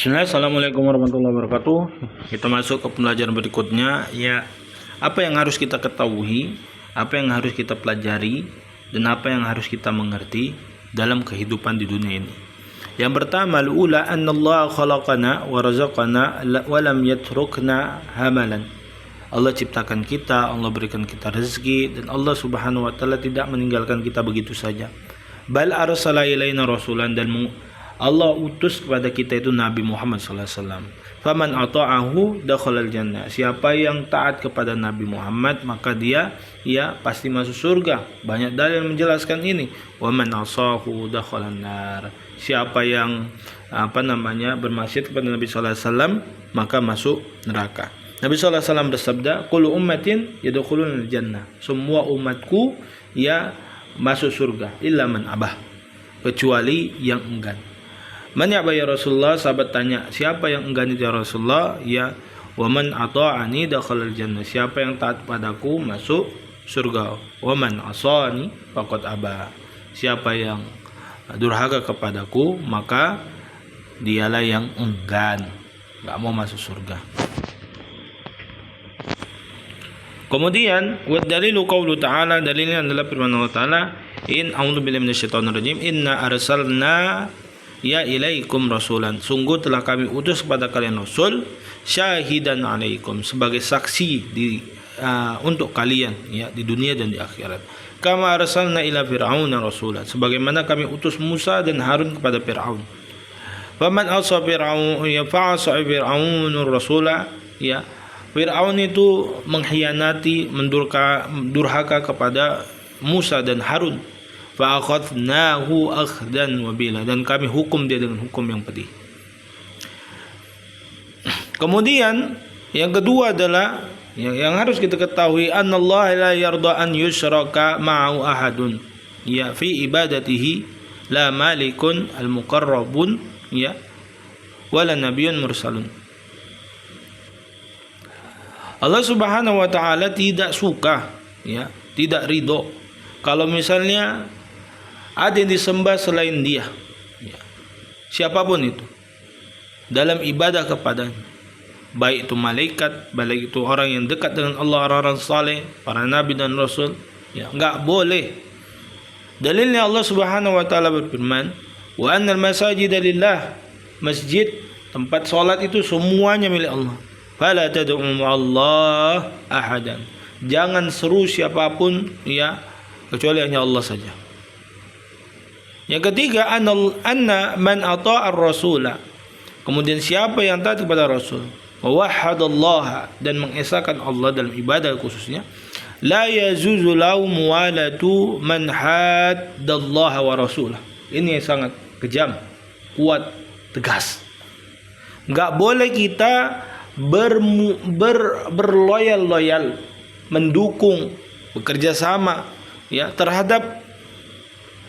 Bismillah, Assalamualaikum warahmatullahi wabarakatuh. Kita masuk ke pembelajaran berikutnya. Ya, apa yang harus kita ketahui, apa yang harus kita pelajari, dan apa yang harus kita mengerti dalam kehidupan di dunia ini. Yang pertama, al-ula annallaha khalaqana wa razaqana wa lam yatrukna hamalan. Allah ciptakan kita, Allah berikan kita rezeki, dan Allah Subhanahu wa taala tidak meninggalkan kita begitu saja. Bal arsala ilaina rasulan, dan Allah utus kepada kita itu Nabi Muhammad SAW. Faman ata'ahu dakhalal jannah. Siapa yang taat kepada Nabi Muhammad, maka dia pasti masuk surga. Banyak dalil menjelaskan ini. Wa man asahu dakhalan nar. Siapa yang bermaksiat kepada Nabi SAW, maka masuk neraka. Nabi SAW bersabda, kullu ummatin yadkhulunal jannah. Semua umatku masuk surga illa man abah, kecuali yang enggan. Man ya'ba ya Rasulullah? Sahabat tanya, siapa yang enggan itu ya Rasulullah? Ya, wa man ata'ani dakhalal jannah. Siapa yang taat padaku masuk surga. Wa man asani faqad aba. Siapa yang durhaka kepadaku, maka dialah yang enggan, enggak mau masuk surga. Kemudian dalilu qaulu ta'ala, dalilnya adalah firman Allah Ta'ala, in a'udzubillahi minasyaitonir rajim, inna arsalna ilaikum rasulan. Sungguh telah kami utus kepada kalian rasul, syahidan alaikum, sebagai saksi untuk kalian di dunia dan di akhirat. Kama arsalna ila fir'auna rasulan, sebagaimana kami utus Musa dan Harun kepada Fir'aun. Faman asa fir'aun fa'asa fir'aunur rasula. Fir'aun itu mengkhianati, durhaka kepada Musa dan Harun. Fa'akhadnahu akhdan wabila, dan kami hukum dia dengan hukum yang pedih. Kemudian yang kedua adalah yang harus kita ketahui, annallaha la yarda an yushraka ma'ahu ahadun fi ibadatihi, la malikun al-muqarrabun wala nabiyyun mursalun. Allah Subhanahu wa taala tidak suka, tidak ridho kalau misalnya ada yang disembah selain dia, siapapun itu, dalam ibadah kepadanya, baik itu malaikat, baik itu orang yang dekat dengan Allah, orang-orang saleh, para nabi dan rasul, enggak boleh. Dalilnya Allah Subhanahu wa taala berfirman, wa annal masajida lillah, masjid, tempat salat itu semuanya milik Allah. Fala tad'u ma'allah ahadan, jangan seru siapapun kecuali hanya Allah saja. Yang ketiga, anna man ata'a ar-rasula, kemudian siapa yang taat kepada Rasul, wa wahhadallaha, dan mengesahkan Allah dalam ibadah khususnya, la yazuzu lahu muwalatu man haddallaha wa rasulah. Ini sangat kejam, kuat, tegas. Enggak boleh kita berloyal, mendukung, bekerja sama terhadap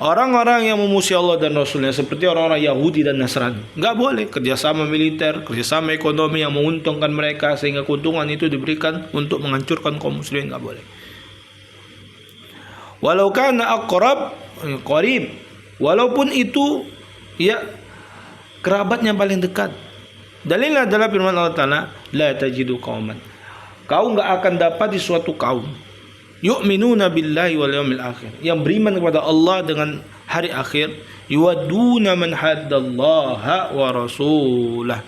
orang-orang yang memusuhi Allah dan Rasulnya, seperti orang-orang Yahudi dan Nasrani. Enggak boleh kerjasama militer, kerjasama ekonomi yang menguntungkan mereka, sehingga keuntungan itu diberikan untuk menghancurkan kaum muslimin. Enggak boleh. Walau kana aqrab qarib, walaupun itu kerabatnya paling dekat. Dalilnya adalah firman Allah Ta'ala, la tajidu qauman, kau enggak akan dapat di suatu kaum, yu'minuna billahi wal yawmil akhir, yang beriman kepada Allah dengan hari akhir, yuwadduna man haddallaha wa rasulah,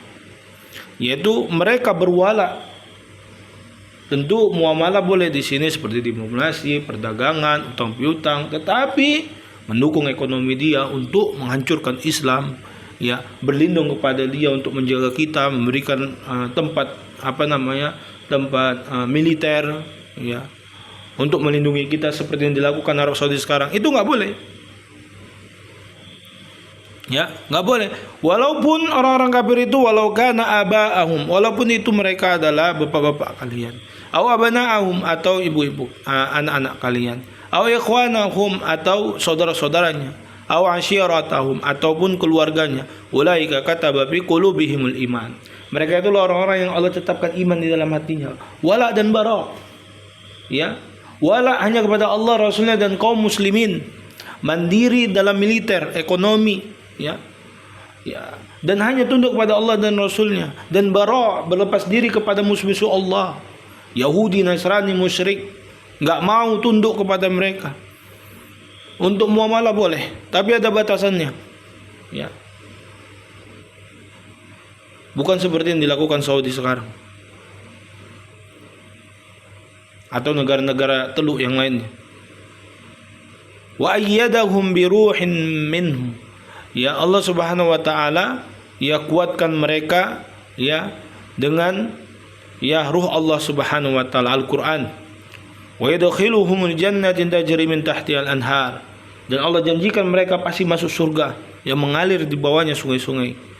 yaitu mereka berwala. Tentu muamalah boleh di sini seperti diplomasi, perdagangan, utang piutang, tetapi mendukung ekonomi dia untuk menghancurkan Islam, berlindung kepada dia untuk menjaga kita, memberikan tempat militer, untuk melindungi kita seperti yang dilakukan Arab Saudi sekarang. Itu nggak boleh, nggak boleh. Walaupun orang-orang kafir itu, walau kana aba'ahum, walaupun itu mereka adalah bapak-bapak kalian, aw abana'ahum, atau ibu-ibu, anak-anak kalian, aw ikhwanahum, atau saudara-saudaranya, aw asyiratahum, ataupun keluarganya, ulaika kataba fi qulubihimul iman, mereka itu orang-orang yang Allah tetapkan iman di dalam hatinya. Wala dan bara, wala hanya kepada Allah, Rasulnya, dan kaum muslimin. Mandiri dalam militer, ekonomi, ya, dan hanya tunduk kepada Allah dan Rasulnya, dan berlepas diri kepada musuh-musuh Allah, Yahudi, Nasrani, musyrik, nggak mau tunduk kepada mereka. Untuk muamalah boleh, tapi ada batasannya, ya. Bukan seperti yang dilakukan Saudi sekarang atau negara-negara Teluk yang lainnya. Wa ayyadahum bi ruhin minhu, ya, Allah Subhanahu wa taala ya kuatkan mereka ya dengan ya ruh Allah Subhanahu wa taala, Al-Qur'an. Wa yadkhiluhumul jannatin tajri min tahtiha al-anhar, dan Allah janjikan mereka pasti masuk surga yang mengalir di bawahnya sungai-sungai.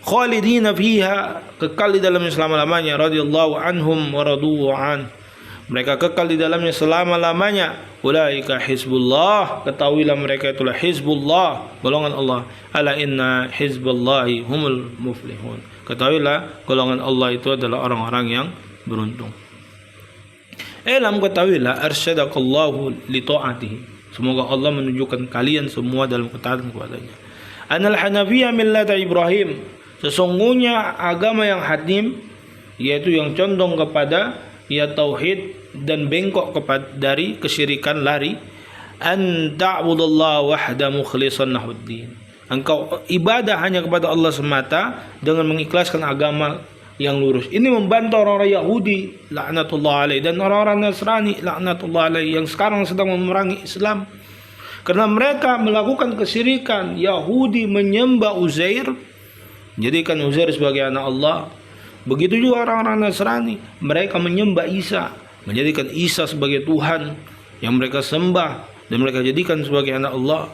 Khalidina fiha, kekal di dalamnya selama-lamanya. Radhiyallahu anhum wa radu an, mereka kekal di dalamnya selama-lamanya. Ulaika hizbullah, ketahuilah mereka itulah hizbullah, golongan Allah. Ala inna hizballahi humul muflihun, ketahuilah golongan Allah itu adalah orang-orang yang beruntung. Elam, ketahuilah, arsyadakallahu li ta'atihi, semoga Allah menunjukkan kalian semua dalam ketaatan kepadanya. Anal hanafiyah millata Ibrahim, sesungguhnya agama yang hanim, yaitu yang condong kepada ya tauhid dan bengkok kepada dari kesyirikan, lari. An ta'budallaha wahda mukhlishan lahuddin, engkau ibadah hanya kepada Allah semata dengan mengikhlaskan agama yang lurus. Ini membantu orang-orang Yahudi laknatullah alaih dan orang-orang Nasrani laknatullah alaih yang sekarang sedang memerangi Islam, karena mereka melakukan kesyirikan. Yahudi menyembah Uzair, jadikan Uzair sebagai anak Allah. Begitu juga orang-orang Nasrani, mereka menyembah Isa, menjadikan Isa sebagai Tuhan yang mereka sembah dan mereka jadikan sebagai anak Allah.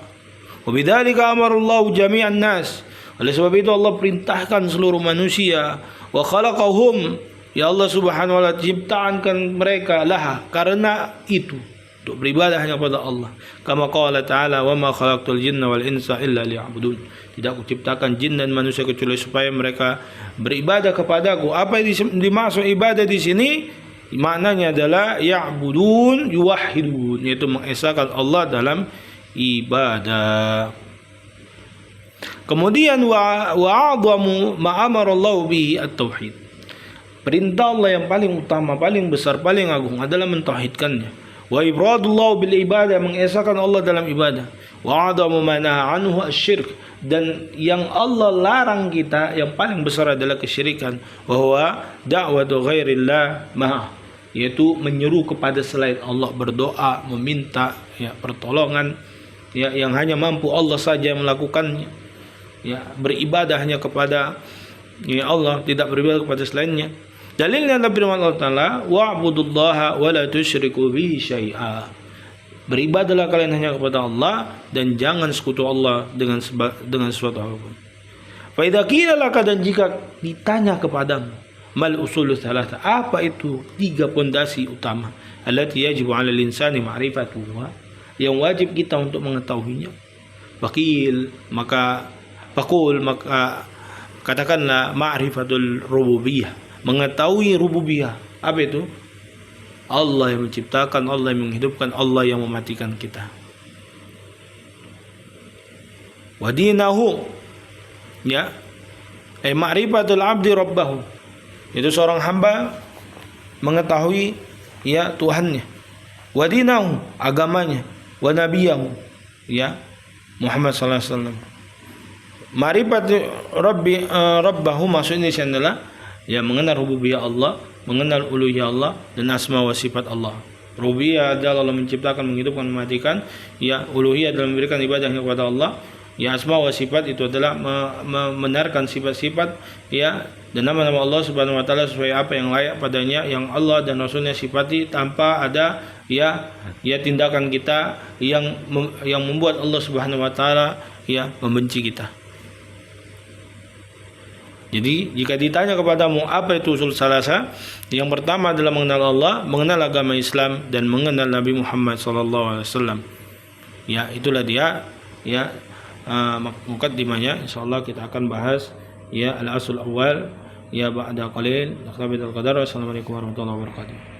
Wa bidzalika amarallahu jami'an nas, oleh sebab itu Allah perintahkan seluruh manusia, wa khalaqahum, ya Allah Subhanahu wa taala ciptakan mereka lah karena itu, untuk beribadah hanya kepada Allah. Kama qala ta'ala, wa ma khalaqtul jinna wal insa illa liya'budun, tidak kuciptakan jin dan manusia kecuali supaya mereka beribadah kepadaku. Apa yang dimaksud ibadah di sini? Maknanya adalah ya'budun yuwahhidun, yaitu mengesahkan Allah dalam ibadah. Kemudian wa'adhamu ma'amarallahu bihi at-tauhid, perintah Allah yang paling utama, paling besar, paling agung adalah mentauhidkannya. Wa ibradullah bil ibadah, mengesahkan Allah dalam ibadah. Wa adamu mana anhu asyirk, dan yang Allah larang kita yang paling besar adalah kesyirikan. Wa huwa da'watu ghairillah ma, yaitu menyeru kepada selain Allah, berdoa meminta ya pertolongan ya yang hanya mampu Allah saja melakukannya, ya beribadah hanya kepada ya Allah, tidak beribadah kepada selainnya. Dalilnya adalah firman Allah Ta'ala, wa'budullaha wa la tusyriku bihi syai'a, beribadahlah kalian hanya kepada Allah dan jangan sekutu Allah dengan sesuatu apapun. Fa idza qila laka, dan jika ditanya kepadamu, mal usulul tsalatsa, apa itu tiga pondasi utama, allati yajibu 'alal insani ma'rifatuha, yang wajib kita untuk mengetahuinya. Maka katakanlah ma'rifatul rububiyah, mengetahui rububiyah. Apa itu? Allah yang menciptakan, Allah yang menghidupkan, Allah yang mematikan kita. Wa dinahu, ya, ma'rifatul abdi rabbahu, itu seorang hamba mengetahui ya Tuhannya. Wa dinahu, agamanya. Wa nabiyahu, ya Muhammad sallallahu alaihi wasallam. Ma'rifat rabbahu maksudnya adalah ya mengenal rububiyah Allah, mengenal uluhiyah Allah dan asma wa sifat Allah. Rububiyah adalah Allah menciptakan, menghidupkan, mematikan. Ya, uluhiyah adalah memberikan ibadahnya kepada Allah. Ya, asma wa sifat itu adalah membenarkan sifat-sifat ya dan nama-nama Allah Subhanahu wa taala sesuai apa yang layak padanya, yang Allah dan Rasulnya sifati, tanpa ada ya tindakan kita yang membuat Allah Subhanahu wa taala ya membenci kita. Jadi jika ditanya kepadamu apa itu usul salasa, yang pertama adalah mengenal Allah, mengenal agama Islam dan mengenal Nabi Muhammad SAW. Ya, itulah dia ya mukaddimahnya. Insyaallah kita akan bahas ya al-asul awal ya ba'da qalil. Wassalamualaikum warahmatullahi wabarakatuh.